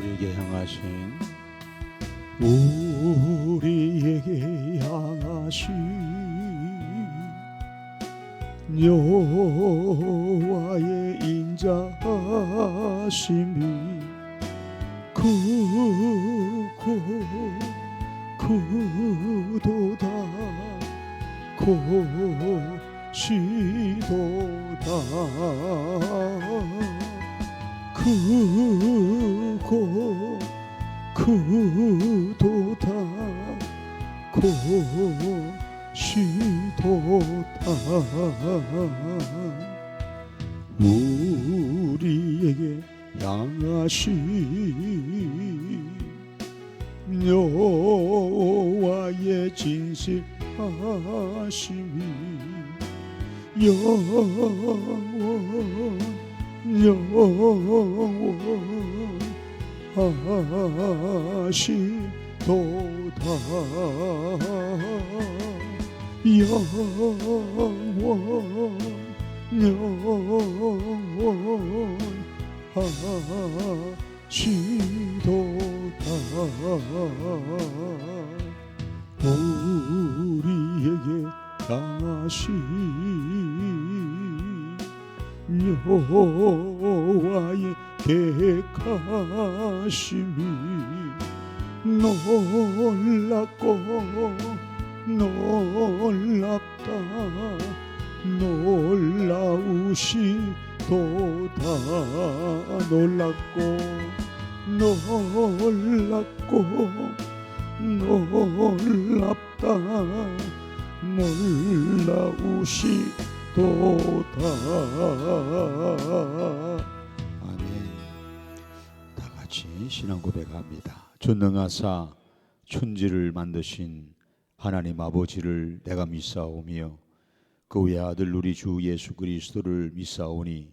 우리에게 향하신 여호와의 인자하심이 크도다 곧시도다 크도다 곧시도다 우리에게 향하신 여호와의 진실하심이 우리에게 향하신 여호와의 계획하심이 놀랍고 놀랍다 놀라우시도다 놀랍고 놀랍다 놀라우시도다. 아멘. 다같이 신앙 고백합니다. 전능하사 천지를 만드신 하나님 아버지를 내가 믿사오며 그 외아들 우리 주 예수 그리스도를 믿사오니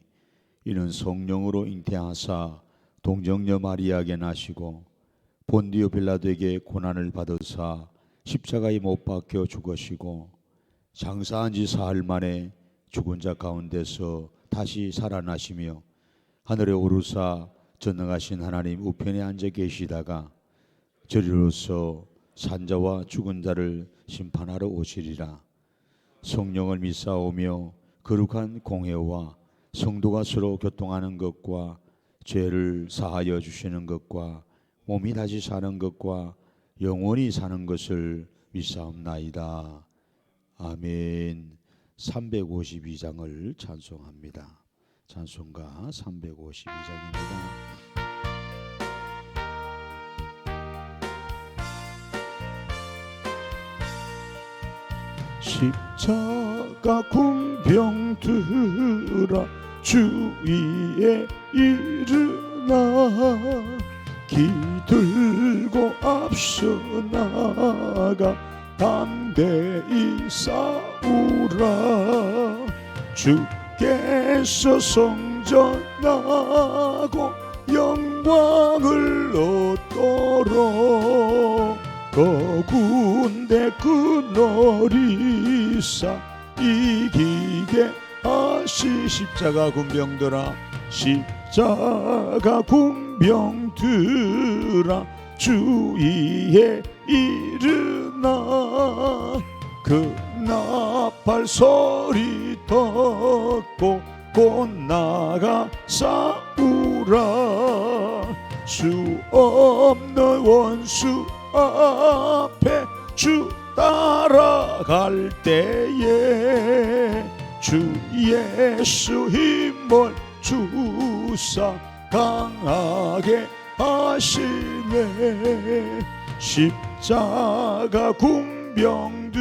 이는 성령으로 잉태하사 동정녀 마리아에게 나시고 본디오 빌라도에게 고난을 받으사 십자가에 못 박혀 죽으시고 장사한 지 사흘 만에 죽은 자 가운데서 다시 살아나시며 하늘에 오르사 전능하신 하나님 우편에 앉아 계시다가 저리로서 산자와 죽은 자를 심판하러 오시리라. 성령을 믿사오며 거룩한 공회와 성도가 서로 교통하는 것과 죄를 사하여 주시는 것과 몸이 다시 사는 것과 영원히 사는 것을 믿사옵나이다. 아멘. 352장을 찬송합니다. 찬송가 352장입니다. 십자가 군병들아 주위에 일어나 기들고 앞서 나가 담대히 싸우라. 주께서 성전하고 영광을 얻도록 그 군대 끊어리사 이기게 하시. 십자가 군병들아 십자가 군병들아 주위에 일어나 그 나팔 소리 듣고 곧 나가 싸우라. 수 없는 원수 앞에 주 따라갈 때에 주 예수 힘을 주사 강하게 하시네. 십자가 군병들아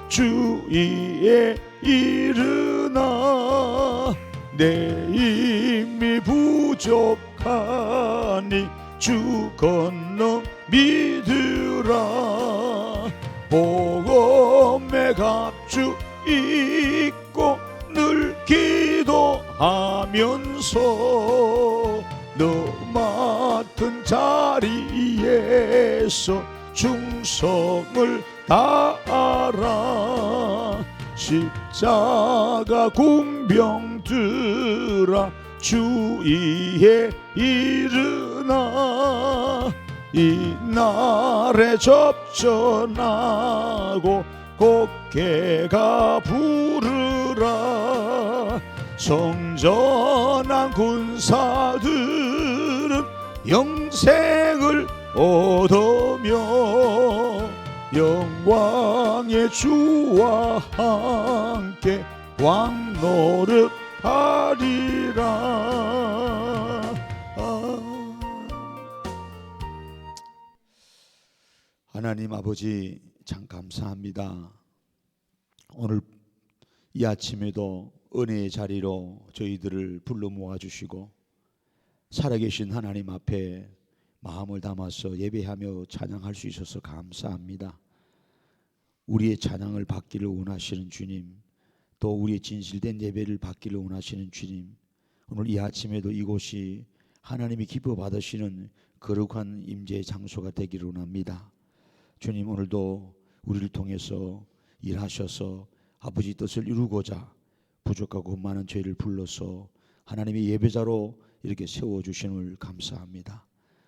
주위에 일어나 내 힘이 부족하니 주 건너 믿으라. 복음의 갑주 입고 늘 기도하면서 너 맡은 자리에서 충성을 다하라. 십자가 군병들아 주위에 이르나 이 날에 접전하고 곡해가 부르라. 성전한 군사들은 영생을 얻으며 영광의 주와 함께 왕노릇하리라. 하나님 아버지 참 감사합니다. 오늘 이 아침에도 은혜의 자리로 저희들을 불러 모아주시고 살아계신 하나님 앞에 마음을 담아서 예배하며 찬양할 수 있어서 감사합니다. 우리의 찬양을 받기를 원하시는 주님, 또 우리의 진실된 예배를 받기를 원하시는 주님, 오늘 이 아침에도 이곳이 하나님이 기뻐 받으시는 거룩한 임재의 장소가 되기를 원합니다. 주님, 오늘도 우리를 통해서 일하셔서 아버지 뜻을 이루고자 부족하고 많은 저희를 불러서 하나님의 예배자로 이렇게 세워주심을 감사합니다.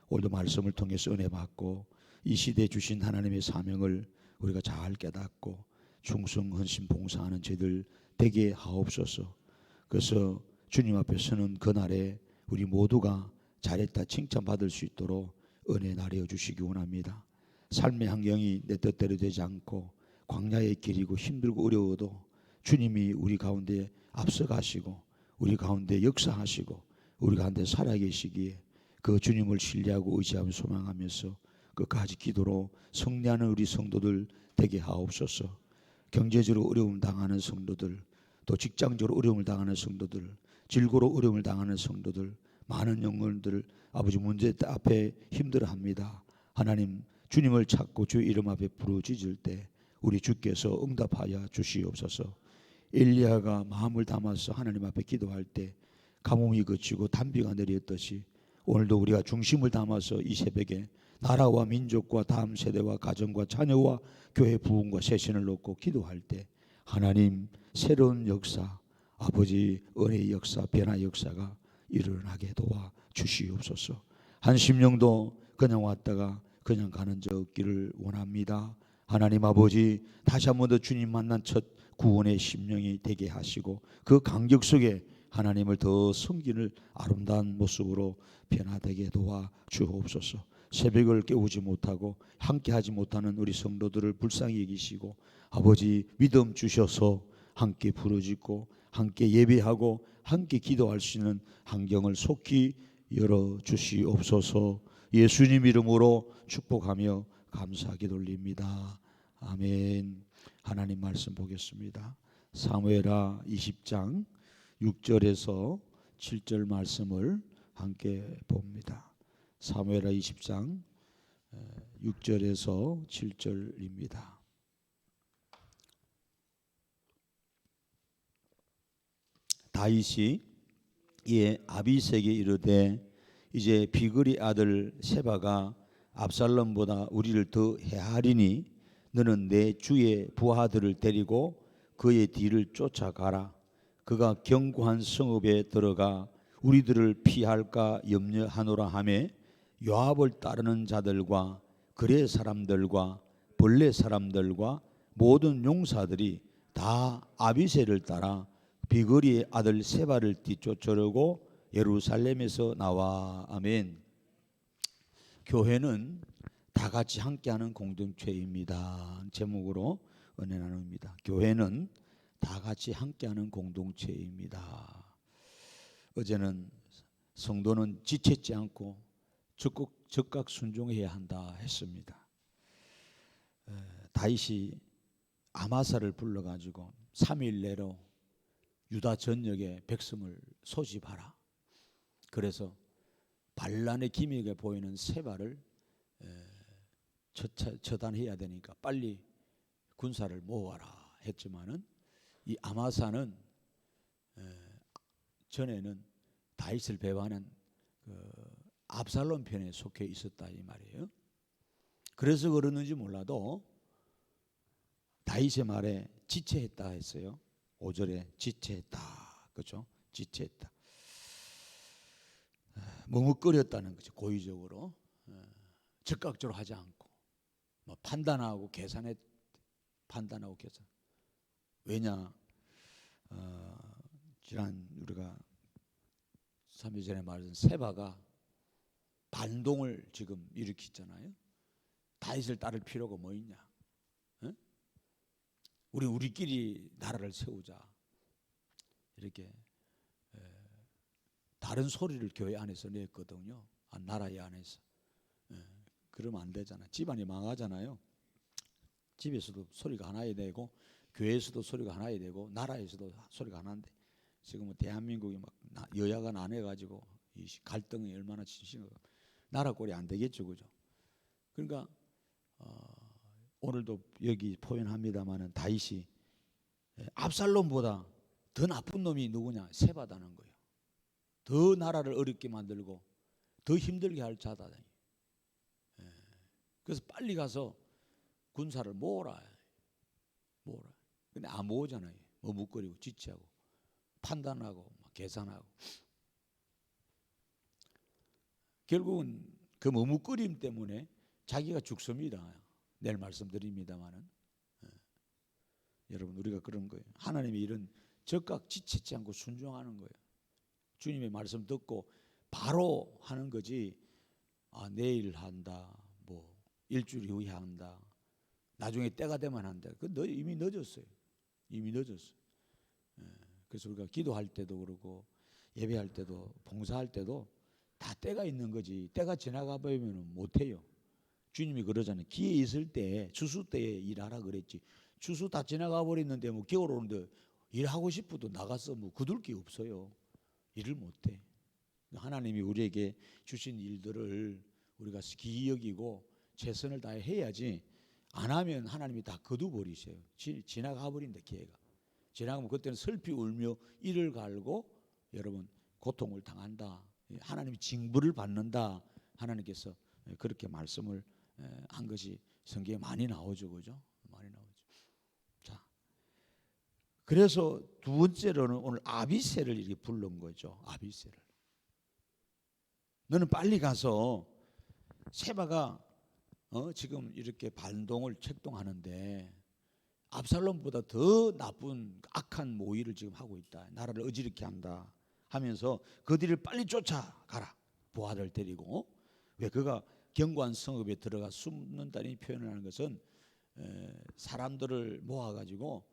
오늘도 말씀을 통해서 은혜 받고 이 시대에 주신 하나님의 사명을 우리가 잘 깨닫고 충성 헌신 봉사하는 저희들 되게 하옵소서. 그래서 주님 앞에 서는 그날에 우리 모두가 잘했다 칭찬받을 수 있도록 은혜 나려 주시기 원합니다. 삶의 환경이 내 뜻대로 되지 않고 광야의 길이고 힘들고 어려워도 주님이 우리 가운데 앞서가시고 우리 가운데 역사하시고 우리 가운데 살아계시기에 그 주님을 신뢰하고 의지하며 소망하면서 끝까지 기도로 승리하는 우리 성도들 되게 하옵소서. 경제적으로 어려움 당하는 성도들, 또 직장적으로 어려움을 당하는 성도들, 질고로 어려움을 당하는 성도들, 많은 영혼들 아버지 문제 앞에 힘들어합니다. 하나님, 주님을 찾고 주의 이름 앞에 부르짖을 때 우리 주께서 응답하여 주시옵소서. 엘리야가 마음을 담아서 하나님 앞에 기도할 때 가뭄이 그치고 단비가 내렸듯이 오늘도 우리가 중심을 담아서 이 새벽에 나라와 민족과 다음 세대와 가정과 자녀와 교회 부흥과 세신을 놓고 기도할 때 하나님 새로운 역사, 아버지 은혜의 역사, 변화의 역사가 일어나게 도와 주시옵소서. 한 심령도 그냥 왔다가 그냥 가는 자 없기를 원합니다. 하나님 아버지, 다시 한 번 더 주님 만난 첫 구원의 심령이 되게 하시고 그 간격 속에 하나님을 더 섬기는 아름다운 모습으로 변화되게 도와 주옵소서. 새벽을 깨우지 못하고 함께하지 못하는 우리 성도들을 불쌍히 여기시고 아버지 믿음 주셔서 함께 부르짖고 함께 예배하고 함께 기도할 수 있는 환경을 속히 열어주시옵소서. 예수님 이름으로 축복하며 감사하게 돌립니다. 아멘. 하나님 말씀 보겠습니다. 사무엘하 20장 6절에서 7절 말씀을 함께 봅니다. 사무엘하 20장 6절에서 7절입니다. 다윗이 이에 아비새에게 이르되 이제 비그리 아들 세바가 압살롬보다 우리를 더 해하리니 너는 내 주의 부하들을 데리고 그의 뒤를 쫓아가라. 그가 견고한 성읍에 들어가 우리들을 피할까 염려하노라 하매 요압을 따르는 자들과 그레 사람들과 벌레 사람들과 모든 용사들이 다 아비새를 따라 비그리의 아들 세바를 뒤쫓으려고 예루살렘에서 나와. 아멘. 교회는 다 같이 함께하는 공동체입니다. 제목으로 은혜 나눕니다. 교회는 다 같이 함께하는 공동체입니다. 어제는 성도는 지체지 않고 즉각 순종해야 한다 했습니다. 다윗이 아마사를 불러가지고 3일 내로 유다 전역에 백성을 소집하라. 그래서 반란의 기미가 보이는 세바를 처단해야 되니까 빨리 군사를 모아라 했지만은 이 아마사는 전에는 다윗을 배반한 압살롬 편에 속해 있었다 이 말이에요. 그래서 그러는지 몰라도 다윗의 말에 지체했다 했어요. 5절에 지체했다. 그렇죠? 지체했다. 머뭇거렸다는 거죠. 고의적으로 즉각적으로 하지 않고 뭐 판단하고 계산. 왜냐? 지난 우리가 3일 전에 말한 세바가 반동을 지금 일으켰잖아요. 다윗을 따를 필요가 뭐 있냐? 어? 우리끼리 나라를 세우자. 이렇게 다른 소리를 교회 안에서 냈거든요. 나라의 안에서. 그러면 안 되잖아. 집안이 망하잖아요. 집에서도 소리가 하나야 되고, 교회에서도 소리가 하나야 되고, 나라에서도 소리가 하나인데, 지금은 대한민국이 막 여야가 나뉘어가지고 이 갈등이 얼마나 심심하고 나라 꼴이 안 되겠죠, 그죠? 그러니까 오늘도 여기 표현합니다만은 다윗이 압살롬보다 더 나쁜 놈이 누구냐? 세바다는 거예요. 더 나라를 어렵게 만들고 더 힘들게 할 자다. 그래서 빨리 가서 군사를 모으라. 근데 안 모으잖아요. 머뭇거리고 지체하고 판단하고 계산하고. 결국은 그 머뭇거림 때문에 자기가 죽습니다. 내일 말씀드립니다만은 여러분, 우리가 그런 거예요. 하나님의 이런 즉각 지체치 않고 순종하는 거예요. 주님의 말씀 듣고 바로 하는 거지. 내일 한다, 뭐 일주일 후에 한다, 나중에 때가 되면 한다. 이미 늦었어요. 그래서 우리가 기도할 때도 그러고 예배할 때도 봉사할 때도 다 때가 있는 거지. 때가 지나가 버리면 못해요. 주님이 그러잖아요. 기회 있을 때 추수 때에 일하라 그랬지. 추수 다 지나가 버렸는데 뭐 겨울 오는데 일하고 싶어도 나가서 뭐 거둘 게 없어요. 일을 못해. 하나님이 우리에게 주신 일들을 우리가 기이 여기고 최선을 다해 해야지. 안 하면 하나님이 다 거둬버리세요. 지나가 버린다. 기회가 지나가면 그때는 슬피 울며 이를 갈고 여러분 고통을 당한다. 하나님이 징벌을 받는다. 하나님께서 그렇게 말씀을 한 것이 성경에 많이 나오죠, 그죠? 많이 나오죠. 자, 그래서 두 번째로는 오늘 아비새를 이렇게 부른 거죠. 아비새를. 너는 빨리 가서 세바가 지금 이렇게 반동을 책동하는데 압살롬보다 더 나쁜 악한 모의를 지금 하고 있다. 나라를 어지럽게 한다 하면서 그들을 빨리 쫓아가라. 부하들 데리고. 왜 그가 견고한 성읍에 들어가 숨는다는 표현을 하는 것은 사람들을 모아가지고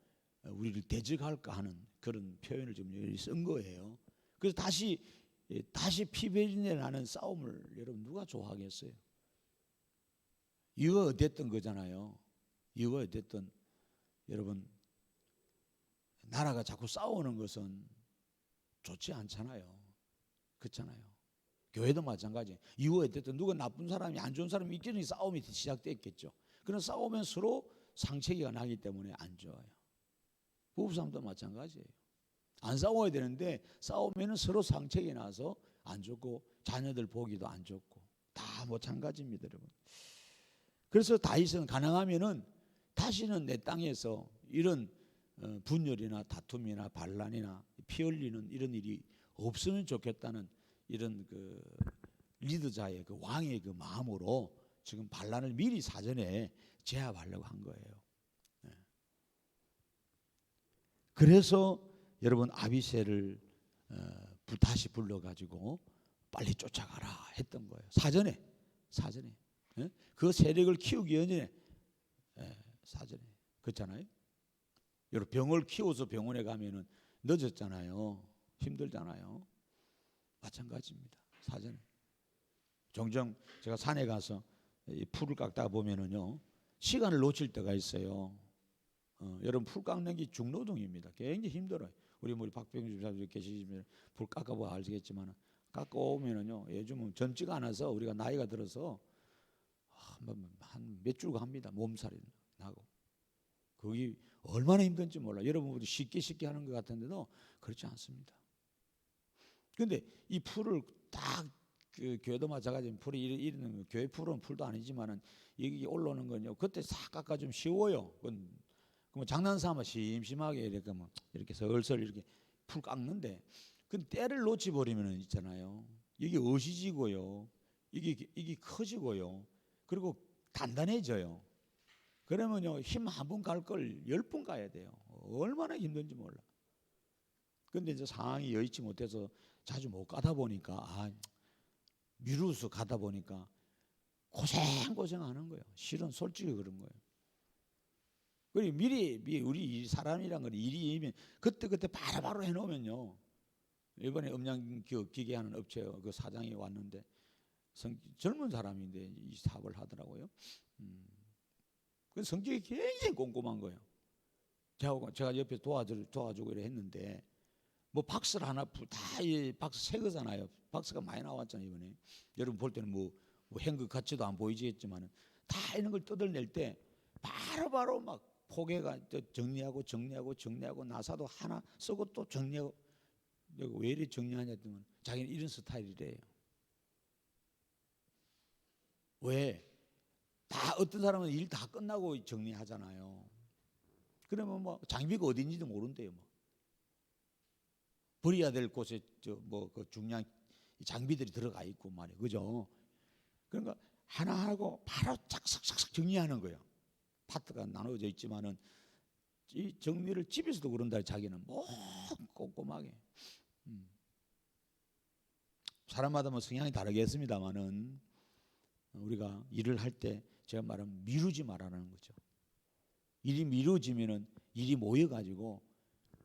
우리를 대적할까 하는 그런 표현을 좀 쓴 거예요. 그래서 다시 피배린내 나는 싸움을 여러분 누가 좋아하겠어요? 이유가 어땠던 거잖아요. 이유가 어땠든 여러분 나라가 자꾸 싸우는 것은 좋지 않잖아요. 그렇잖아요. 교회도 마찬가지. 이유가 어쨌든 누가 나쁜 사람이 안 좋은 사람이 있겠니 싸움이 시작됐겠죠. 그런 싸우면 서로 상처가 나기 때문에 안 좋아요. 부부싸움도 마찬가지예요. 안 싸워야 되는데 싸우면 서로 상처가 나서 안 좋고 자녀들 보기도 안 좋고 다 마찬가지입니다, 여러분. 그래서 다윗은 가능하면은 다시는 내 땅에서 이런 분열이나 다툼이나 반란이나 피 흘리는 이런 일이 없으면 좋겠다는 이런 그 리더자의 그 왕의 그 마음으로 지금 반란을 미리 사전에 제압하려고 한 거예요. 그래서 여러분 아비새를 다시 불러가지고 빨리 쫓아가라 했던 거예요. 사전에 그 세력을 키우기 전에 사전에. 그렇잖아요. 여러분 병을 키워서 병원에 가면은 늦었잖아요. 힘들잖아요. 마찬가지입니다. 사전에. 종종 제가 산에 가서 이 풀을 깎다 보면은요 시간을 놓칠 때가 있어요. 여러분 풀 깎는 게 중노동입니다. 굉장히 힘들어요. 우리 박병주 집사님 계시면 풀 깎아보면 알겠지만 깎아오면은요 요즘은 젊지가 않아서 우리가 나이가 들어서 한 몇 줄 합니다. 몸살이 나고. 그게 얼마나 힘든지 몰라. 여러분들이 쉽게 하는 것 같은데도 그렇지 않습니다. 그런데 이 풀을 딱 그 교회도 마찬가지로 풀이 이르는 교회 풀은 풀도 아니지만은 여기 올라오는 건요. 그때 싹 깎아 좀 쉬워요. 그럼 장난삼아 심심하게 이렇게 설설 이렇게 풀 깎는데 그 때를 놓치 버리면은 있잖아요. 이게 어시지고요. 이게 커지고요. 그리고 단단해져요. 그러면요, 힘 한 번 갈 걸 10번 가야 돼요. 얼마나 힘든지 몰라. 근데 이제 상황이 여의치 못해서 자주 못 가다 보니까 미루서 가다 보니까 고생하는 거예요. 실은 솔직히 그런 거예요. 그리고 미리 우리 사람이란 건 일이 그때 바로바로 해놓으면요. 이번에 음량 기계 하는 업체 그 사장이 왔는데 젊은 사람인데 이 사업을 하더라고요. 그 성격이 굉장히 꼼꼼한 거예요. 제가 옆에 도와주고 이래 했는데 뭐 박스를 하나 다 이 박스 새 거잖아요. 박스가 많이 나왔잖아요 이번에. 여러분 볼 때는 뭐 행거 같지도 안 보이지겠지만은 다 이런 걸 뜯어낼 때 바로바로 막 포개가 정리하고 나사도 하나 쓰고 또 정리하고. 왜 이렇게 정리하냐 했더니 자기는 이런 스타일이래요. 왜? 다 어떤 사람은 일 다 끝나고 정리하잖아요. 그러면 뭐 장비가 어딘지도 모른대요. 뭐 버려야 될 곳에 그 중요한 장비들이 들어가 있고 말이에요. 그죠? 그러니까 하나 하고 바로 착착착착 정리하는 거예요. 파트가 나눠져 있지만은 이 정리를 집에서도 그런다. 자기는 뭐 꼼꼼하게. 사람마다 뭐 성향이 다르겠습니다만은 우리가 일을 할 때 제가 말하면 미루지 말라는 거죠. 일이 미뤄지면은 일이 모여가지고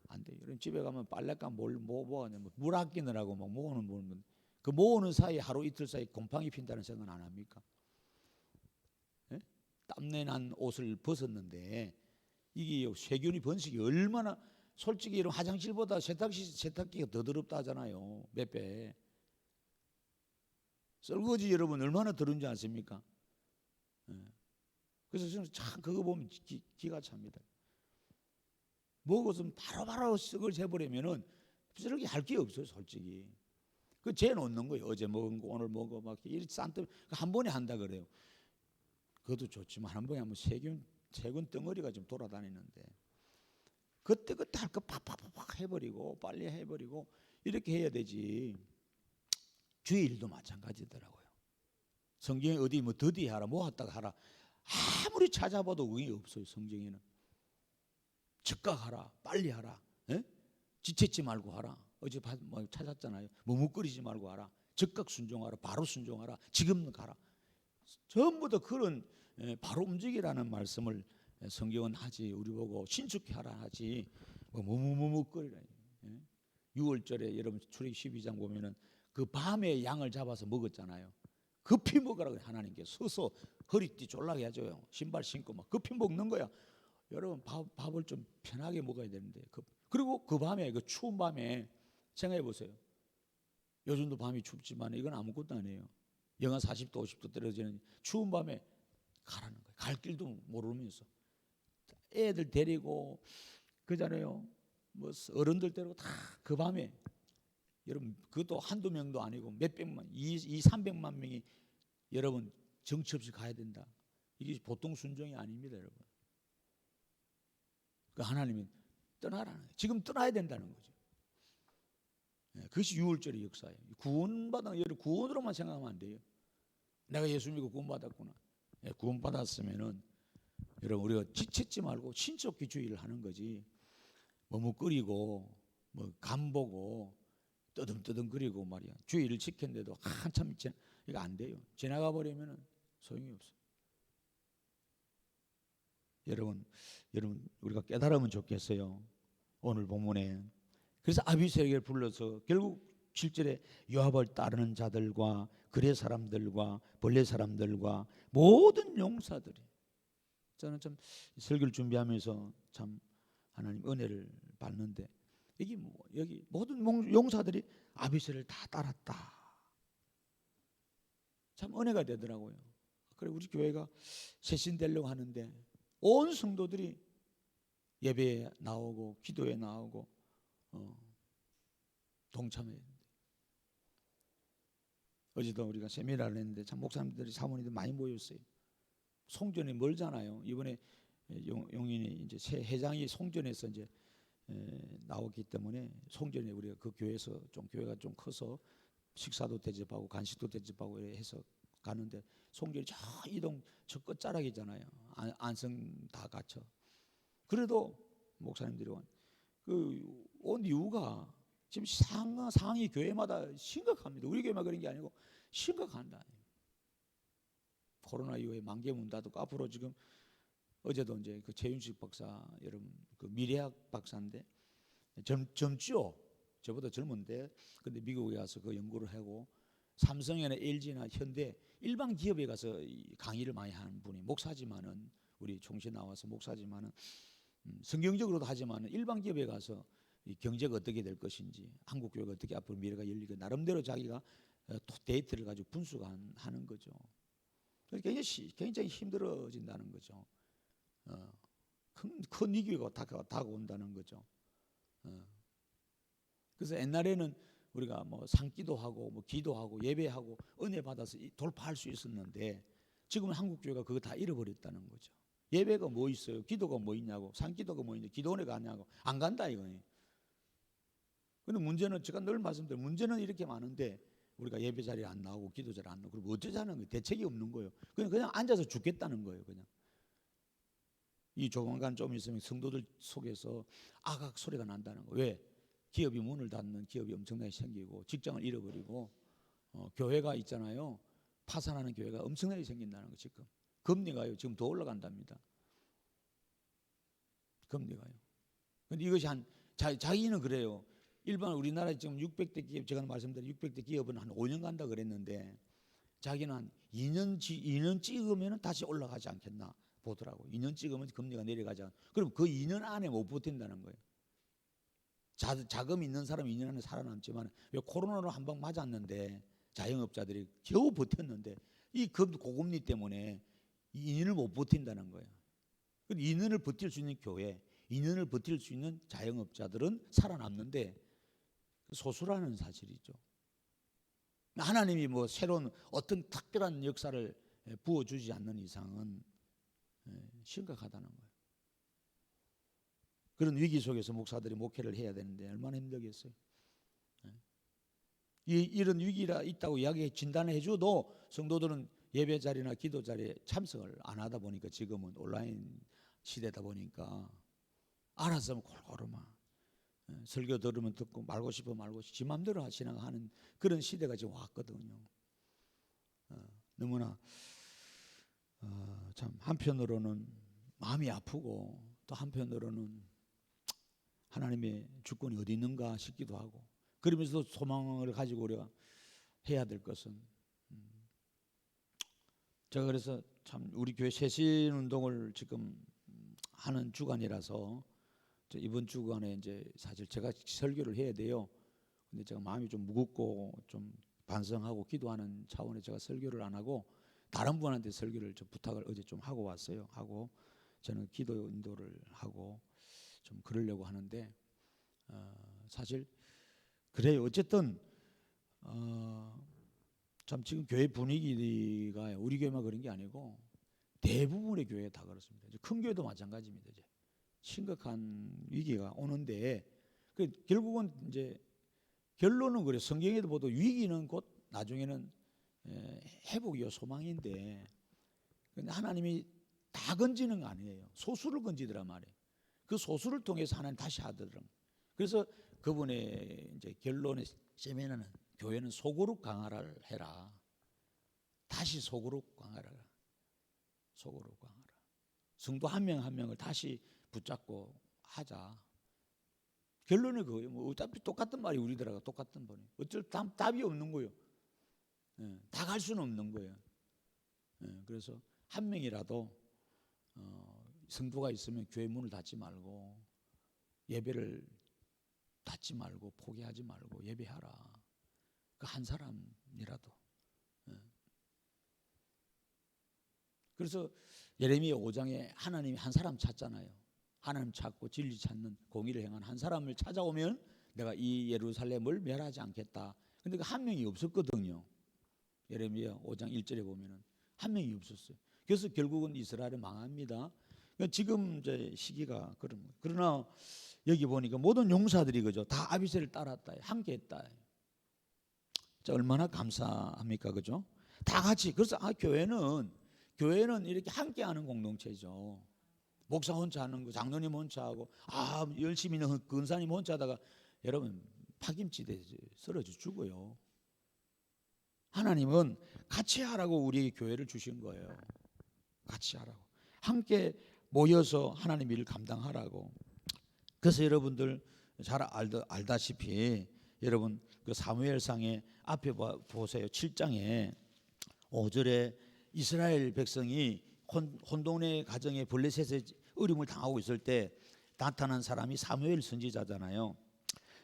안 돼요. 여러분 집에 가면 빨랫감 물 아끼느라고 막 모으는 그 모으는 사이 하루 이틀 사이 곰팡이 핀다는 생각 안 합니까? 예? 땀내 난 옷을 벗었는데 이게 세균이 번식이 얼마나 솔직히 이런 화장실보다 세탁기가 더 더럽다 하잖아요. 몇 배. 설거지 여러분 얼마나 더러운지 아십니까? 예. 그래서 저는 참 그거 보면 기가 찹니다. 먹었으면 바로바로 썩을 해버리면은 저렇게 할 게 없어요, 솔직히. 그 재놓는 거예요. 어제 먹은 거 오늘 먹어 막 이 싼뜸 한 번에 한다 그래요. 그것도 좋지만 한 번에 하면 세균 덩어리가 좀 돌아다니는데 그때 할 거 팍팍팍 해버리고 빨리 해버리고 이렇게 해야 되지. 주의 일도 마찬가지더라고요. 성경에 어디 뭐 더디 하라 뭐 했다가 하라 아무리 찾아봐도 그게 없어요. 성경에는 즉각하라 빨리 하라 지체지 말고 하라. 어제 뭐 찾았잖아요. 머뭇거리지 말고 하라. 즉각 순종하라. 바로 순종하라. 지금 가라. 전부 다 그런 바로 움직이라는 말씀을 성경은 하지. 우리 보고 신축히 하라 하지. 뭐 머뭇거리라. 6월절에 여러분 출애굽 12장 보면은 그 밤에 양을 잡아서 먹었잖아요. 급히 먹으라고 하나님께 서서 허리띠 졸라게 해줘요. 신발 신고 막 급히 먹는 거야. 여러분 밥을 좀 편하게 먹어야 되는데 그리고 그 밤에 그 추운 밤에 생각해 보세요. 요즘도 밤이 춥지만 이건 아무것도 아니에요. 영하 40도 50도 떨어지는 추운 밤에 가라는 거예요. 갈 길도 모르면서 애들 데리고 그잖아요. 뭐 어른들 데리고 다 그 밤에 여러분 그것도 한두 명도 아니고 몇백만 300만 명이 여러분 정처 없이 가야 된다. 이게 보통 순종이 아닙니다, 여러분. 그 하나님이 떠나라는 거예요. 지금 떠나야 된다는 거죠. 그것이 6월절의 역사예요. 여러분 구원으로만 생각하면 안 돼요. 내가 예수 믿고 구원받았구나. 구원받았으면은 여러분 우리가 지쳤지 말고 신속히 주의를 하는 거지. 머뭇거리고 뭐 간보고 떠듬떠듬거리고 말이야. 주의를 지켰는데도 한참 이거 안 돼요. 지나가 버리면은 소용이 없어. 여러분 우리가 깨달으면 좋겠어요. 오늘 본문에 그래서 아비새에게 불러서 결국 7절에 요압을 따르는 자들과 그레 사람들과 벌레 사람들과 모든 용사들이 저는 참 설교를 준비하면서 참 하나님 은혜를 받는데 여기 모든 용사들이 아비새를 다 따랐다. 참 은혜가 되더라고요. 그래 우리 교회가 쇄신되려고 하는데 온 성도들이 예배에 나오고 기도에 나오고 동참해야 된다. 어제도 우리가 세미나를 했는데 참 목사님들이 사모님들 많이 모였어요. 송전이 멀잖아요. 이번에 용인이 이제 새 회장이 송전에서 이제 나오기 때문에 송전에 우리가 그 교회에서 좀 교회가 좀 커서 식사도 대접하고 간식도 대접하고 해서 가는데 송결이 저 이동 저 끝자락이잖아요. 안성 다 갇혀. 그래도 목사님들이 온 이유가 지금 상황이 교회마다 심각합니다. 우리 교회만 그런 게 아니고 심각한다. 코로나 이후에 만개 문 닫고 앞으로 지금 어제도 이제 그 최윤식 박사 여러분 그 미래학 박사인데 젊죠. 저보다 젊은데 근데 미국에 가서 그 연구를 하고 삼성이나 LG나 현대 일반 기업에 가서 강의를 많이 하는 분이 목사지만은 우리 총시 나와서 목사지만은 성경적으로도 하지만은 일반 기업에 가서 이 경제가 어떻게 될 것인지 한국 교회가 어떻게 앞으로 미래가 열리고 나름대로 자기가 데이터를 가지고 분석하는 거죠. 굉장히 힘들어진다는 거죠. 큰 위기가 다가온다는 거죠. 그래서 옛날에는 우리가 뭐 산기도하고 뭐 기도하고 예배하고 은혜 받아서 돌파할 수 있었는데 지금은 한국 교회가 그거 다 잃어버렸다는 거죠. 예배가 뭐 있어요? 기도가 뭐 있냐고, 산기도가 뭐 있냐, 기도 은혜 가냐고 안 간다 이거예요. 근데 문제는 제가 늘 말씀드려요. 문제는 이렇게 많은데 우리가 예배 자리에 안 나오고 기도 자리에 안 나오고 그럼 어쩌자는 거예요. 대책이 없는 거예요. 그냥 앉아서 죽겠다는 거예요. 그냥 이 조만간 좀 있으면 성도들 속에서 아각 소리가 난다는 거예요. 왜? 기업이 문을 닫는 기업이 엄청나게 생기고 직장을 잃어버리고 교회가 있잖아요. 파산하는 교회가 엄청나게 생긴다는 거 지금. 금리가요 지금 더 올라간답니다. 금리가요. 근데 이것이 자기는 그래요. 일반 우리나라 지금 600대 기업 제가 말씀드린 600대 기업은 한 5년 간다 그랬는데 자기는 한 2년 찍으면 다시 올라가지 않겠나 보더라고. 2년 찍으면 금리가 내려가자. 그럼 그 2년 안에 못 버틴다는 거예요. 자금 있는 사람은 2년 안에 살아남지만 왜 코로나로 한 방 맞았는데 자영업자들이 겨우 버텼는데 이 고금리 때문에 2년을 못 버틴다는 거예요. 2년을 버틸 수 있는 교회, 2년을 버틸 수 있는 자영업자들은 살아남는데 소수라는 사실이죠. 하나님이 뭐 새로운 어떤 특별한 역사를 부어주지 않는 이상은 심각하다는 거예요. 그런 위기 속에서 목사들이 목회를 해야 되는데 얼마나 힘들겠어요. 이런 위기가 있다고 이야기 진단해 줘도 성도들은 예배 자리나 기도 자리에 참석을 안 하다 보니까 지금은 온라인 시대다 보니까 알아서 골고루 막 설교 들으면 듣고 말고 싶어 말고 지 맘대로 하시는 그런 시대가 지금 왔거든요. 너무나 참 한편으로는 마음이 아프고 또 한편으로는 하나님의 주권이 어디 있는가 싶기도 하고 그러면서도 소망을 가지고 우리가 해야 될 것은 제가 그래서 참 우리 교회 쇄신 운동을 지금 하는 주간이라서 이번 주간에 이제 사실 제가 설교를 해야 돼요. 근데 제가 마음이 좀 무겁고 좀 반성하고 기도하는 차원에 제가 설교를 안 하고 다른 분한테 설교를 좀 부탁을 어제 좀 하고 왔어요. 하고 저는 기도 인도를 하고 좀 그러려고 하는데 사실 그래요. 어쨌든 참 지금 교회 분위기가 우리 교회만 그런 게 아니고 대부분의 교회 다 그렇습니다. 큰 교회도 마찬가지입니다. 이제 심각한 위기가 오는데 결국은 이제 결론은 그래요. 성경에도 보도 위기는 곧 나중에는 회복이요 소망인데 근데 하나님이 다 건지는 거 아니에요. 소수를 건지더란 말이에요. 그 소수를 통해서 하나님 다시 하더라고요. 그래서 그분의 이제 결론의 세미나는 교회는 소그룹 강화를 해라. 다시 소그룹 강화를 해라. 소그룹 강화라. 성도 한 명 한 명을 다시 붙잡고 하자. 결론은 그거예요. 뭐 어차피 똑같은 말이 우리들하고 똑같은 거예요. 어쩔 답이 없는 거예요. 다 갈 수는 없는 거예요. 그래서 한 명이라도 성도가 있으면 교회 문을 닫지 말고 예배를 닫지 말고 포기하지 말고 예배하라. 그 한 사람이라도. 그래서 예레미야 5장에 하나님이 한 사람 찾잖아요. 하나님 찾고 진리 찾는 공의를 행한 한 사람을 찾아오면 내가 이 예루살렘을 멸하지 않겠다. 근데 그 한 명이 없었거든요. 예레미야 5장 1절에 보면은 한 명이 없었어요. 그래서 결국은 이스라엘은 망합니다. 지금 이제 시기가 그런 거예요. 그러나 여기 보니까 모든 용사들이 그죠 다 아비새를 따랐다, 함께했다. 진짜 얼마나 감사합니까, 그죠? 다 같이. 그래서 교회는 이렇게 함께하는 공동체죠. 목사 혼자 하는 거, 장로님 혼자 하고, 열심히 있는 근사님 혼자 하다가 여러분 파김치대 쓰러져 죽어요. 하나님은 같이 하라고 우리 교회를 주신 거예요. 같이 하라고, 함께 모여서 하나님 일을 감당하라고. 그래서 여러분들 잘 알다시피 여러분 그 사무엘상의 앞에 보세요. 7장에 5절에 이스라엘 백성이 혼돈의 가정에 블레셋의 어림을 당하고 있을 때 나타난 사람이 사무엘 선지자잖아요.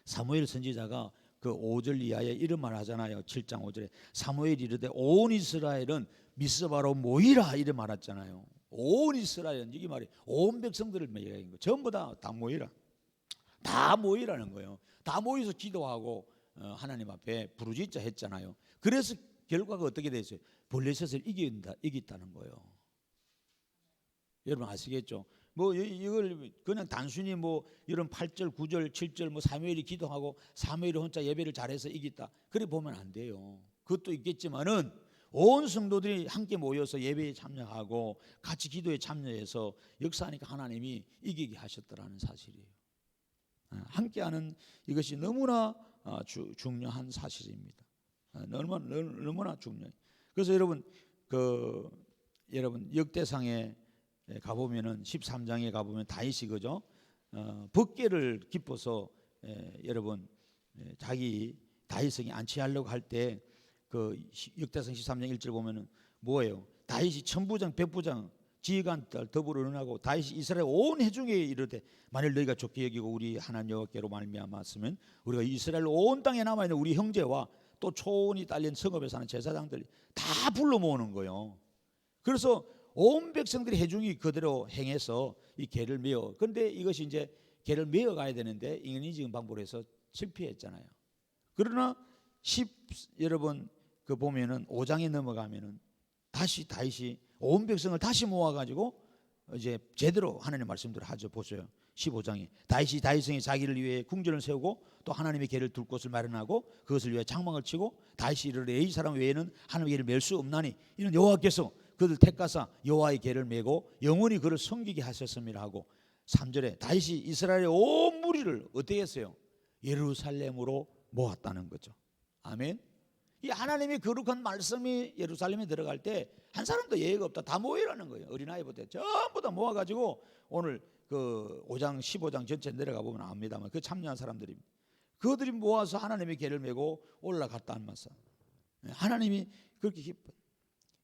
사무엘 선지자가 그 5절 이하에 이런 말 하잖아요. 7장 5절에 사무엘이 이르되 온 이스라엘은 미스바로 모이라 이래 말했잖아요. 온 이스라엘은 이게 말이 온 백성들을 얘기하는 거예요. 전부 다 모이라. 다 모이라는 거예요. 다 모여서 기도하고 하나님 앞에 부르짖자 했잖아요. 그래서 결과가 어떻게 됐어요? 블레셋을 이겼다는 거예요. 여러분 아시겠죠? 뭐 이걸 그냥 단순히 뭐 이런 8절, 9절, 7절 뭐 사무엘이 기도하고 사무엘이 혼자 예배를 잘해서 이겼다. 그래 보면 안 돼요. 그것도 있겠지만은 온 성도들이 함께 모여서 예배에 참여하고 같이 기도에 참여해서 역사하니까 하나님이 이기게 하셨더라는 사실이에요. 함께하는 이것이 너무나 중요한 사실입니다. 너무나 중요해요. 그래서 여러분 여러분 역대상에 가보면은 13장에 가보면 다윗이 그죠? 법궤를 기뻐서 여러분 자기 다윗성에 안치하려고 할 때 그 역대상 13장 1절 보면은 뭐예요? 다윗이 천부장 백부장 지휘관 더불어 의논하고 다윗이 이스라엘 온 회중에 이르되 만일 너희가 좋게 여기고 우리 하나님 여호와께로 말미암았으면 우리가 이스라엘 온 땅에 남아 있는 우리 형제와 또 초원이 딸린 성읍에 사는 제사장들 다 불러 모으는 거예요. 그래서 온 백성들이 회중이 그대로 행해서 이 계를 메어. 그런데 이것이 이제 계를 메어 가야 되는데 인간적인 방법으로 해서 실패했잖아요. 그러나 여러분 그 보면은 5장에 넘어가면은 다시 다윗이 온 백성을 다시 모아가지고 이제 제대로 하나님의 말씀대로 하죠. 보세요. 15장에 다윗이 다윗성에 자기를 위해 궁전을 세우고 또 하나님의 계를 둘 곳을 마련하고 그것을 위해 장막을 치고 다윗이 이르되 이 사람 외에는 하나님의 계를 맬 수 없나니 이는 여호와께서 그들 택하사 여호와의 계를 메고 영원히 그를 섬기게 하셨음이라 하고 3절에 다윗이 이스라엘의 온 무리를 어떻게 했어요? 예루살렘으로 모았다는 거죠. 아멘. 이 하나님의 거룩한 말씀이 예루살렘에 들어갈 때 한 사람도 예외가 없다. 다 모이라는 거예요. 어린아이부터 전부 다 모아가지고 오늘 그 5장 15장 전체 내려가 보면 압니다만 그 참여한 사람들입니다. 그들이 모아서 하나님의 계를 메고 올라갔다는 말씀. 하나님이 그렇게 기뻐요.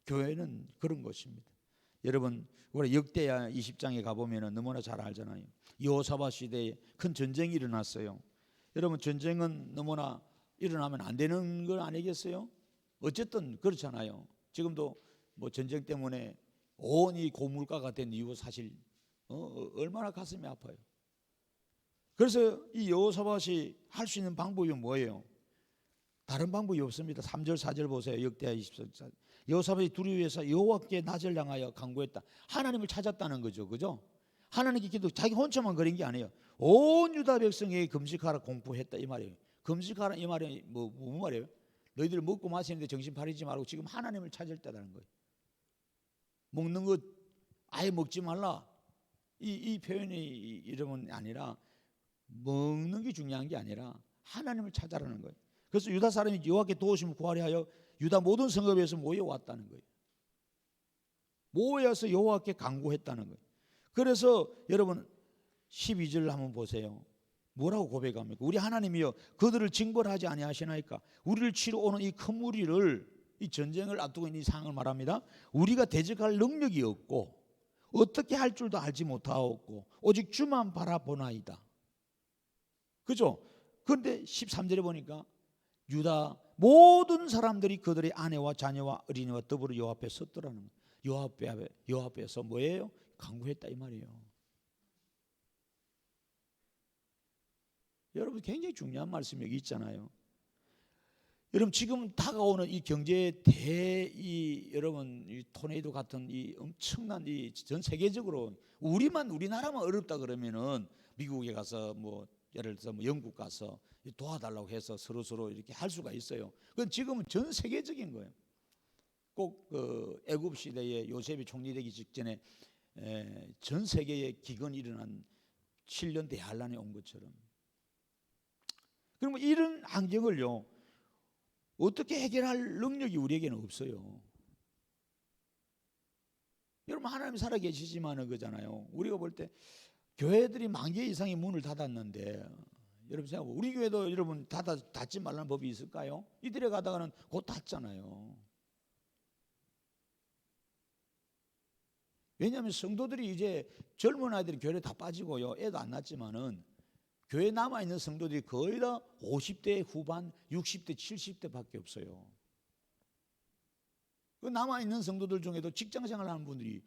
교회는 그런 것입니다. 여러분 우리 역대하 20장에 가보면 너무나 잘 알잖아요. 여호사밧 시대에 큰 전쟁이 일어났어요. 여러분 전쟁은 너무나 일어나면 안 되는 건 아니겠어요? 어쨌든 그렇잖아요. 지금도 뭐 전쟁 때문에 온 이 고물가가 된 이유 사실 얼마나 가슴이 아파요. 그래서 이 여호사밧이 할 수 있는 방법이 뭐예요? 다른 방법이 없습니다. 3절 4절 보세요. 역대하 24장. 여호사밧이 두려워해서 여호와께 낮을 향하여 간구했다. 하나님을 찾았다는 거죠. 그죠? 하나님께 기도 자기 혼자만 그런 게 아니에요. 온 유다 백성에게 금식하라 공포했다 이 말이에요. 금식하라 이 말이 무슨 말이에요? 너희들 먹고 마시는데 정신 파리지 말고 지금 하나님을 찾을 때라는 거예요. 먹는 것 아예 먹지 말라. 이 표현이 이름은 아니라 먹는 게 중요한 게 아니라 하나님을 찾아라는 거예요. 그래서 유다 사람이 여호와께 도우심을 구하려 하여 유다 모든 성읍에서 모여왔다는 거예요. 모여서 여호와께 간구했다는 거예요. 그래서 여러분 12절 한번 보세요. 뭐라고 고백합니까? 우리 하나님이여 그들을 징벌하지 아니하시나이까? 우리를 치러 오는 이 큰 무리를 이 전쟁을 앞두고 있는 이 상황을 말합니다. 우리가 대적할 능력이 없고 어떻게 할 줄도 알지 못하옵고 오직 주만 바라보나이다. 그죠? 그런데 13절에 보니까 유다 모든 사람들이 그들의 아내와 자녀와 어린이와 더불어 여호와 앞에 섰더라는 거예요. 여호와 앞에서 뭐예요? 간구했다 이 말이에요. 여러분 굉장히 중요한 말씀이 여기 있잖아요. 여러분 지금 다가오는 이 경제 여러분 이 토네이도 같은 이 엄청난 이 전 세계적으로 우리나라만 어렵다 그러면은 미국에 가서 뭐 예를 들어서 뭐 영국 가서 도와달라고 해서 서로 이렇게 할 수가 있어요. 그건 지금은 전 세계적인 거예요. 꼭 그 애굽 시대에 요셉이 총리되기 직전에 전 세계에 기근이 일어난 7년 대환란이 온 것처럼. 그러면 이런 환경을요 어떻게 해결할 능력이 우리에게는 없어요. 여러분 하나님 살아 계시지만은 그잖아요. 우리가 볼 때 교회들이 10,000개 이상의 문을 닫았는데 여러분 생각해보면 우리 교회도 여러분 닫지 말라는 법이 있을까요? 이들에 가다가는 곧 닫잖아요. 왜냐하면 성도들이 이제 젊은 아이들이 교회에 다 빠지고요. 애도 안 낳지만은 교회에 남아있는 성도들이 거의 다 50대 후반, 60대, 70대밖에 없어요. 그 남아있는 성도들 중에도 직장생활 하는 분들이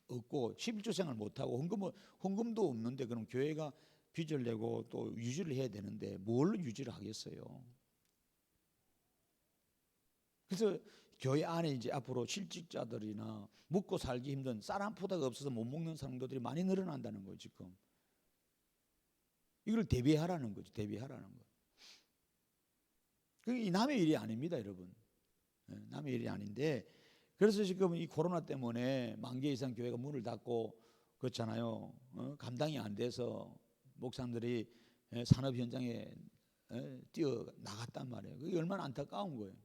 없고 11조 생활 못하고 헌금도 없는데 그럼 교회가 빚을 내고 또 유지를 해야 되는데 뭘 유지를 하겠어요. 그래서 교회 안에 이제 앞으로 실직자들이나 먹고 살기 힘든 쌀 한 푸다가 없어서 못 먹는 성도들이 많이 늘어난다는 거예요. 지금 이걸 대비하라는 거죠. 대비하라는 거. 그게 남의 일이 아닙니다, 여러분. 남의 일이 아닌데 그래서 지금 이 코로나 때문에 10,000개 이상 교회가 문을 닫고 그렇잖아요. 감당이 안 돼서 목사님들이 산업 현장에 뛰어 나갔단 말이에요. 그게 얼마나 안타까운 거예요.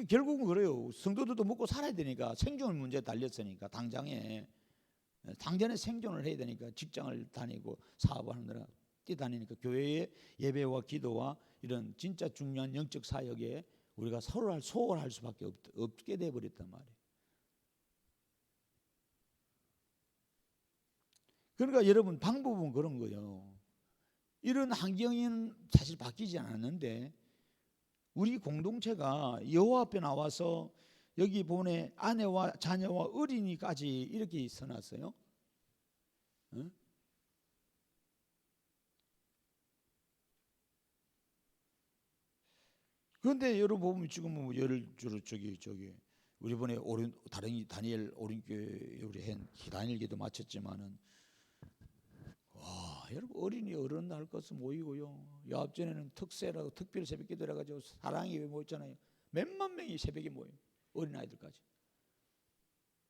결국은 그래요. 성도들도 먹고 살아야 되니까 생존 문제에 달렸으니까 당장에 생존을 해야 되니까 직장을 다니고 사업하느라 뛰다니니까 교회의 예배와 기도와 이런 진짜 중요한 영적 사역에 우리가 소홀할 수밖에 없게 돼버렸단 말이에요. 그러니까 여러분 방법은 그런 거예요. 이런 환경은 사실 바뀌지 않았는데 우리 공동체가 여호와 앞에 나와서 여기 보내 아내와 자녀와 어린이까지 이렇게 써놨어요. 그런데 여러분 보면 지금 뭐 예를 들어 저기 우리 이번에 다니엘 오륜교회 우리 다니엘기도 마쳤지만은 와 여러분 어린이 어른 날 것은 모이고요. 야합전에는 특세라고 특별 새벽기도 해가지고 사랑이 왜 모였잖아요. 몇만 명이 새벽에 모여요. 어린 아이들까지.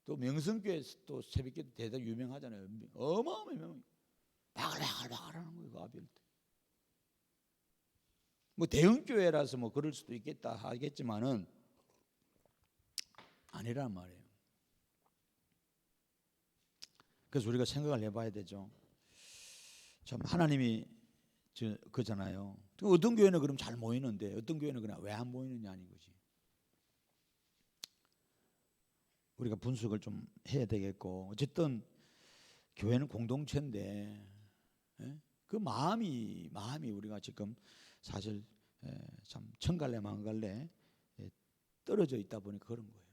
또 명성교회 또 새벽기도 대단히 유명하잖아요. 어마어마한 명. 바글바글바글하는 거예요. 그 아비일 때. 뭐 대형교회라서 뭐 그럴 수도 있겠다 하겠지만은 아니란 말이에요. 그래서 우리가 생각을 해봐야 되죠. 참 하나님이 그잖아요. 어떤 교회는 그럼 잘 모이는데 어떤 교회는 그냥 왜 안 모이느냐 하는 거지. 우리가 분석을 좀 해야 되겠고 어쨌든 교회는 공동체인데 그 마음이 우리가 지금 사실 참 천갈래 만갈래 떨어져 있다 보니까 그런 거예요.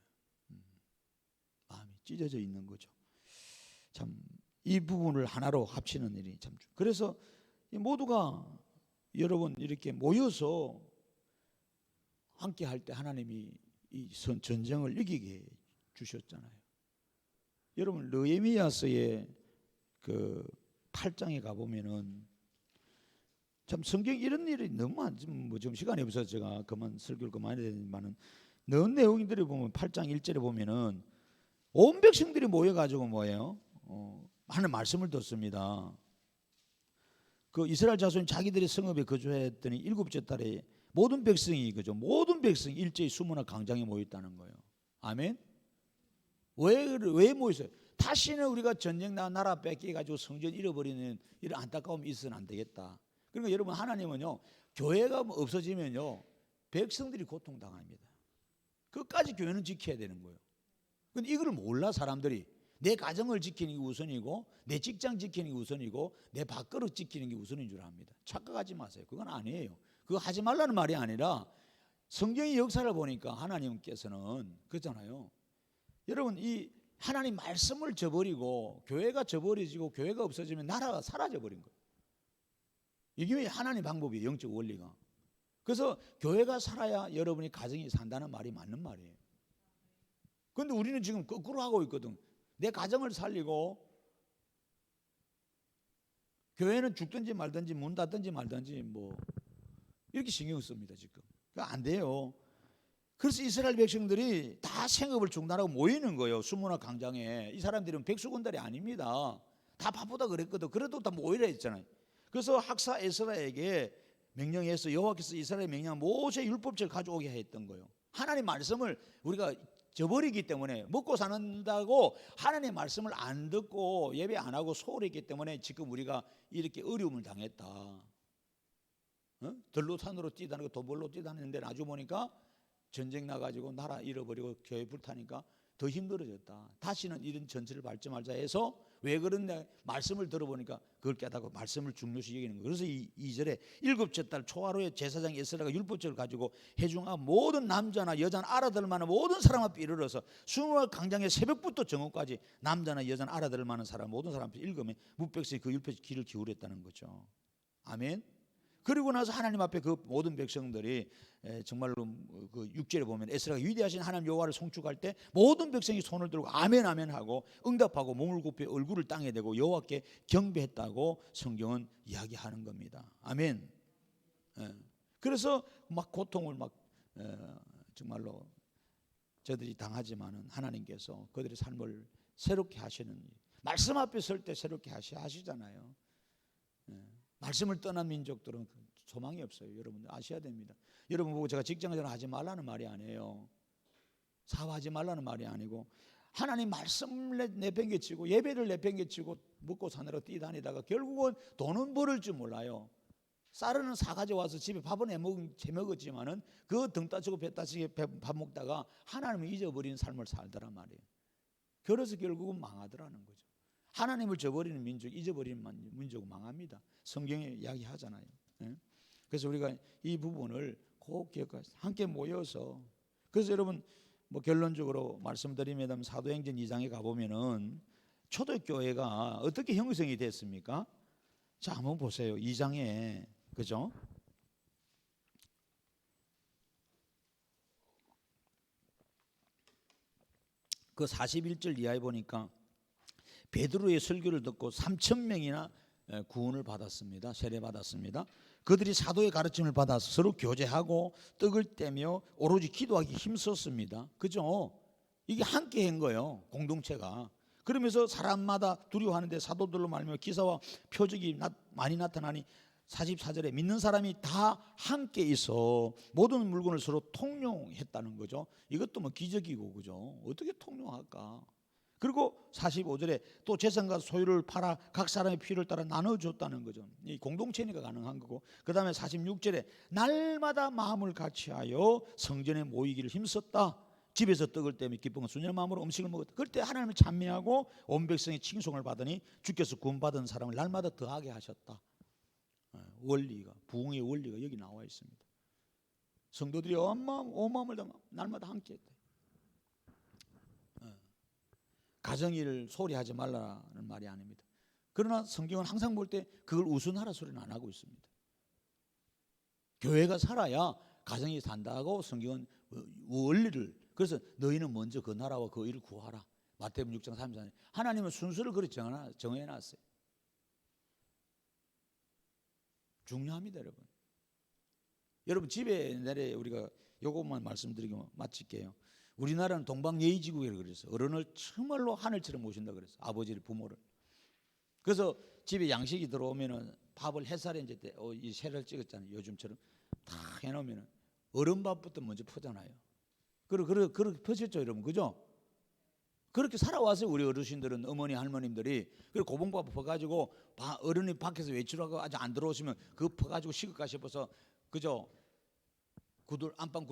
마음이 찢어져 있는 거죠. 참 이 부분을 하나로 합치는 일이 참 그래서 모두가 여러분 이렇게 모여서 함께 할 때 하나님이 이 전쟁을 이기게 주셨잖아요. 여러분 느헤미야서의 그 8장에 가 보면은 참 성경 이런 일이 너무 뭐 지금 시간이 없어서 제가 그만 설교를 그만해야 되지만은 넣은 내용들이 보면 8장 1절에 보면은 온 백성들이 모여가지고 뭐예요? 하는 말씀을 듣습니다. 그 이스라엘 자손이 자기들의 성읍에 거주했더니 7째 달에 모든 백성이 모든 백성이 일제히 수문화 광장에 모였다는 거예요. 아멘. 왜 모였어요? 다시는 우리가 전쟁 나라 뺏겨가지고 성전 잃어버리는 이런 안타까움이 있어서는 안 되겠다. 그러니까 여러분 하나님은요 교회가 없어지면요 백성들이 고통당합니다. 끝까지 교회는 지켜야 되는 거예요. 근데 이걸 몰라 사람들이. 내 가정을 지키는 게 우선이고 내 직장 지키는 게 우선이고 내 밥그릇 지키는 게 우선인 줄 압니다. 착각하지 마세요. 그건 아니에요. 그거 하지 말라는 말이 아니라 성경의 역사를 보니까 하나님께서는 그렇잖아요. 여러분 이 하나님 말씀을 저버리고 교회가 저버려지고 교회가 없어지면 나라가 사라져버린 거예요. 이게 하나님 방법이에요. 영적 원리가. 그래서 교회가 살아야 여러분이 가정이 산다는 말이 맞는 말이에요. 그런데 우리는 지금 거꾸로 하고 있거든. 내 가정을 살리고 교회는 죽든지 말든지 문 닫든지 말든지 뭐 이렇게 신경 씁니다 지금. 그러니까 안 돼요. 그래서 이스라엘 백성들이 다 생업을 중단하고 모이는 거예요. 수문화 광장에. 이 사람들은 백수군달이 아닙니다. 다 바쁘다 그랬거든. 그래도 다 모이라 했잖아요. 그래서 학사 에스라에게 명령해서 여호와께서 이스라엘 명령 모세 율법책을 가져오게 했던 거예요. 하나님 말씀을 우리가 저버리기 때문에 먹고 사는다고 하나님의 말씀을 안 듣고 예배 안 하고 소홀히 했기 때문에 지금 우리가 이렇게 어려움을 당했다. 들로 산으로 뛰다는 거 도벌로 뛰다는데 나중에 보니까 전쟁 나가지고 나라 잃어버리고 교회 불타니까 더 힘들어졌다. 다시는 이런 전체를 밟지 말자 해서 왜 그런데 말씀을 들어보니까 그걸 깨닫고 말씀을 중요시 여기는 거예요. 그래서 이 2절에 일곱째 달 초하루에 제사장 에스라가 율법책을 가지고 회중아 모든 남자나 여자나 알아들 만한 모든 사람 앞에 이르러서 수문화 광장에 새벽부터 정오까지 남자나 여자나 알아들 만한 사람 모든 사람 앞에 읽으면 뭇백성이 그 율법에 귀를 기울였다는 거죠. 아멘. 그리고 나서 하나님 앞에 그 모든 백성들이 정말로 그 6절에 보면 에스라가 위대하신 하나님 여호와를 송축할 때 모든 백성이 손을 들고 아멘 아멘 하고 응답하고 몸을 굽혀 얼굴을 땅에 대고 여호와께 경배했다고 성경은 이야기하는 겁니다. 아멘. 그래서 막 고통을 막 정말로 저들이 당하지만은 하나님께서 그들의 삶을 새롭게 하시는, 말씀 앞에 설 때 새롭게 하시잖아요. 말씀을 떠난 민족들은 소망이 없어요. 여러분 아셔야 됩니다. 여러분 보고 제가 직장생활 하지 말라는 말이 아니에요. 사업하지 말라는 말이 아니고 하나님 말씀을 내팽개치고 예배를 내팽개치고 먹고 사느라 뛰다니다가 결국은 돈은 벌을 줄 몰라요. 쌀은 사가져 와서 집에 밥은 해먹었지만은 그 등 따지고 배 따지게 밥 먹다가 하나님을 잊어버리는 삶을 살더란 말이에요. 그래서 결국은 망하더라는 거죠. 하나님을 저버리는 민족, 잊어버리는 민족은 망합니다. 성경에 이야기하잖아요. 그래서 우리가 이 부분을 꼭 기억하세요. 함께 모여서. 그래서 여러분 뭐 결론적으로 말씀드리면 사도행전 2장에 가보면은 초대교회가 어떻게 형성이 됐습니까? 자, 한번 보세요. 2장에 그죠? 그 41절 이하에 보니까 베드로의 설교를 듣고 3,000명이나 구원을 받았습니다. 세례받았습니다. 그들이 사도의 가르침을 받아서 서로 교제하고 떡을 떼며 오로지 기도하기 힘썼습니다. 그죠? 이게 함께 한 거예요. 공동체가. 그러면서 사람마다 두려워하는데 사도들로 말미암아 기사와 표적이 많이 나타나니 44절에 믿는 사람이 다 함께 있어 모든 물건을 서로 통용했다는 거죠. 이것도 뭐 기적이고 그죠? 어떻게 통용할까? 그리고 45절에 또 재산과 소유를 팔아 각 사람의 필요를 따라 나눠줬다는 거죠. 이 공동체니까 가능한 거고. 그 다음에 46절에 날마다 마음을 같이하여 성전에 모이기를 힘썼다. 집에서 떡을 떼며 기쁨과 순전한 마음으로 음식을 먹었다. 그럴 때 하나님을 찬미하고 온 백성의 칭송을 받으니 주께서 구원받은 사람을 날마다 더하게 하셨다. 원리가, 부흥의 원리가 여기 나와 있습니다. 성도들이 온 마음을 다 날마다 함께 했다. 가정일을 소홀히 하지 말라는 말이 아닙니다. 그러나 성경은 항상 볼 때 그걸 우순하라 소리는 안 하고 있습니다. 교회가 살아야 가정이 산다고 성경은 원리를, 그래서 너희는 먼저 그 나라와 그 일을 구하라. 마태복음 6장 34절. 하나님은 순서를 그렇게 정해놨어요. 중요합니다, 여러분. 여러분 집에 내래 우리가 요것만 말씀드리고 마칠게요. 우리나라는 동방예의지국이라고 그랬어. 어른을 정말로 하늘처럼 모신다 그랬어. 아버지를, 부모를. 그래서 집에 양식이 들어오면은 밥을 햇살에 이제 이 새를 찍었잖아요. 요즘처럼 다 해놓으면은 어른 밥부터 먼저 퍼잖아요. 그렇게 퍼졌죠, 여러분, 그죠? 그렇게 살아왔어요. 우리 어르신들은, 어머니 할머님들이. 그리고 고봉밥 퍼가지고 어른이 밖에서 외출하고 아직 안 들어오시면 그거 퍼가지고 식을까 싶어서 그죠? 안방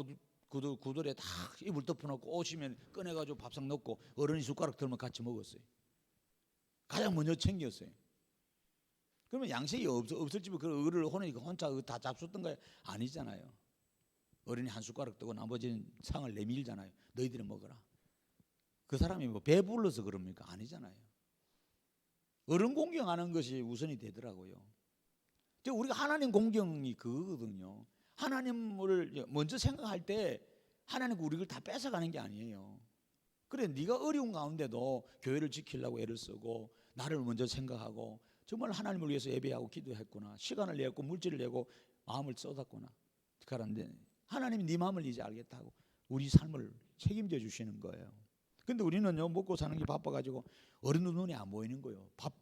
구들에 다 이불 덮어놓고 오시면 꺼내가지고 밥상 넣고 어른이 숟가락 들면 같이 먹었어요. 가장 먼저 챙겼어요. 그러면 양식이 없을 집에 그 어른을 혼자 다 잡수던 거 아니잖아요. 어른이 한 숟가락 뜨고 나머지는 상을 내밀잖아요. 너희들은 먹어라. 그 사람이 뭐 배불러서 그럽니까? 아니잖아요. 어른 공경하는 것이 우선이 되더라고요. 우리가 하나님 공경이 그거거든요. 하나님을 먼저 생각할 때 하나님은 우리를 다 뺏어가는 게 아니에요. 그래, 네가 어려운 가운데도 교회를 지키려고 애를 쓰고 나를 먼저 생각하고 정말 하나님을 위해서 예배하고 기도했구나, 시간을 내고 물질을 내고 마음을 쏟았구나. 그런데 하나님이 네 마음을 이제 알겠다고 우리 삶을 책임져 주시는 거예요. 근데 우리는요, 먹고 사는 게 바빠가지고 어른도 눈에 안 보이는 거예요. 밥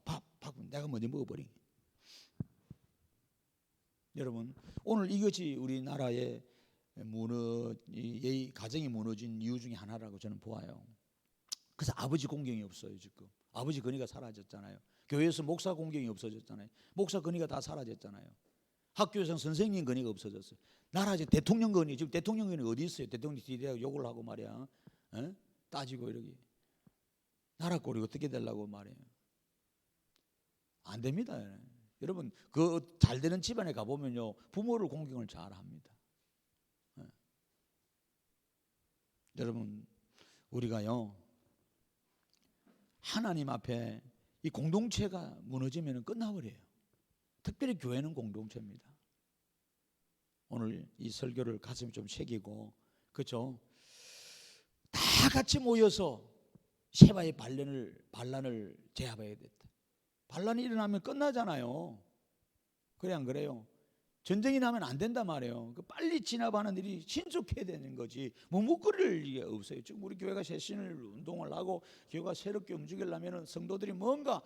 내가 먼저 먹어버린. 여러분, 오늘 이것이 우리나라의 가정이 무너진 이유 중에 하나라고 저는 보아요. 그래서 아버지 공경이 없어요. 지금 아버지 권위가 사라졌잖아요. 교회에서 목사 공경이 없어졌잖아요. 목사 권위가 다 사라졌잖아요. 학교에서는 선생님 권위가 없어졌어요. 나라 이제 대통령 권위, 지금 대통령 권위 어디 있어요? 대통령이 뒤에 욕을 하고 말이야, 따지고 이러기. 나라 꼴이 어떻게 되려고 말이에요. 안 됩니다. 여러분, 그 잘 되는 집안에 가보면요, 부모를 공경을 잘 합니다. 여러분, 우리가요, 하나님 앞에 이 공동체가 무너지면 끝나버려요. 특별히 교회는 공동체입니다. 오늘 이 설교를 가슴에 좀 새기고, 그렇죠? 다 같이 모여서 세바의 반란을 제압해야 됐다. 반란이 일어나면 끝나잖아요. 그래 안 그래요? 전쟁이 나면 안 된단 말이에요. 빨리 진압하는 일이 신속해야 되는 거지. 묵묵거릴 일이 없어요. 지금 우리 교회가 새신을 운동을 하고 교회가 새롭게 움직이려면 성도들이 뭔가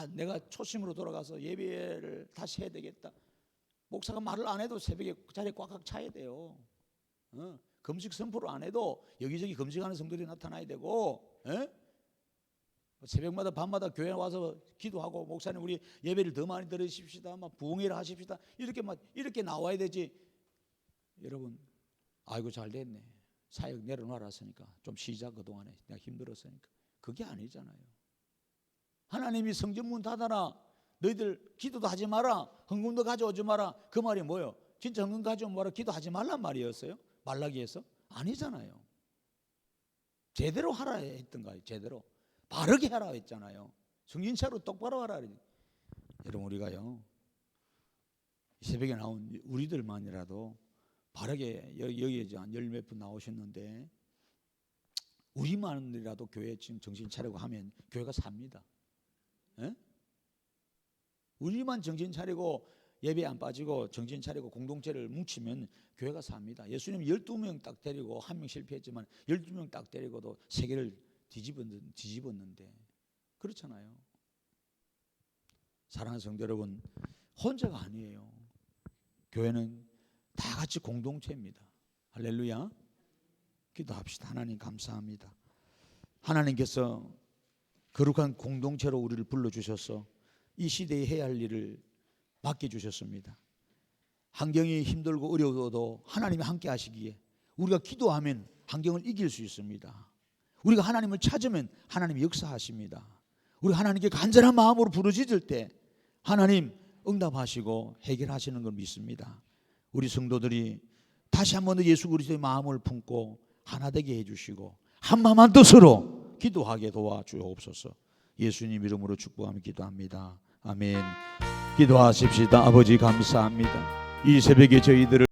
내가 초심으로 돌아가서 예배를 다시 해야 되겠다. 목사가 말을 안 해도 새벽에 자리에 꽉꽉 차야 돼요. 금식 선포를 안 해도 여기저기 금식하는 성도들이 나타나야 되고, 새벽마다 밤마다 교회 와서 기도하고, 목사님 우리 예배를 더 많이 들으십시다, 막 부흥회를 하십시다, 이렇게 나와야 되지. 여러분, 아이고 잘 됐네, 사역 내려놔놨으니까 좀 쉬자, 그동안에 내가 힘들었으니까. 그게 아니잖아요. 하나님이 성전문 닫아라, 너희들 기도도 하지 마라, 헌금도 가져오지 마라, 그 말이 뭐예요? 진짜 헌금 가져오면 뭐라, 기도하지 말란 말이었어요? 말라기에서? 아니잖아요. 제대로 하라 했던가요? 제대로 바르게 하라 했잖아요. 정신차로 똑바로 하라. 여러분, 우리가요, 새벽에 나온 우리들만이라도 바르게, 여기 이제 한 열 몇 분 나오셨는데 우리만이라도 교회 지금 정신 차리고 하면 교회가 삽니다. 우리만 정신 차리고 예배 안 빠지고 정신 차리고 공동체를 뭉치면 교회가 삽니다. 예수님 12명 딱 데리고 한 명 실패했지만 12명 딱 데리고도 세계를 뒤집었는데, 그렇잖아요. 사랑하는 성도 여러분, 혼자가 아니에요. 교회는 다 같이 공동체입니다. 할렐루야. 기도합시다. 하나님 감사합니다. 하나님께서 거룩한 공동체로 우리를 불러주셔서 이 시대에 해야 할 일을 맡겨주셨습니다. 환경이 힘들고 어려워도 하나님이 함께 하시기에 우리가 기도하면 환경을 이길 수 있습니다. 우리가 하나님을 찾으면 하나님이 역사하십니다. 우리가 하나님께 간절한 마음으로 부르짖을 때 하나님 응답하시고 해결하시는 걸 믿습니다. 우리 성도들이 다시 한 번 더 예수 그리스도의 마음을 품고 하나 되게 해주시고 한마음 한 뜻으로 기도하게 도와주옵소서. 예수님 이름으로 축복하며 기도합니다. 아멘. 기도하십시다. 아버지 감사합니다. 이 새벽에 저희들을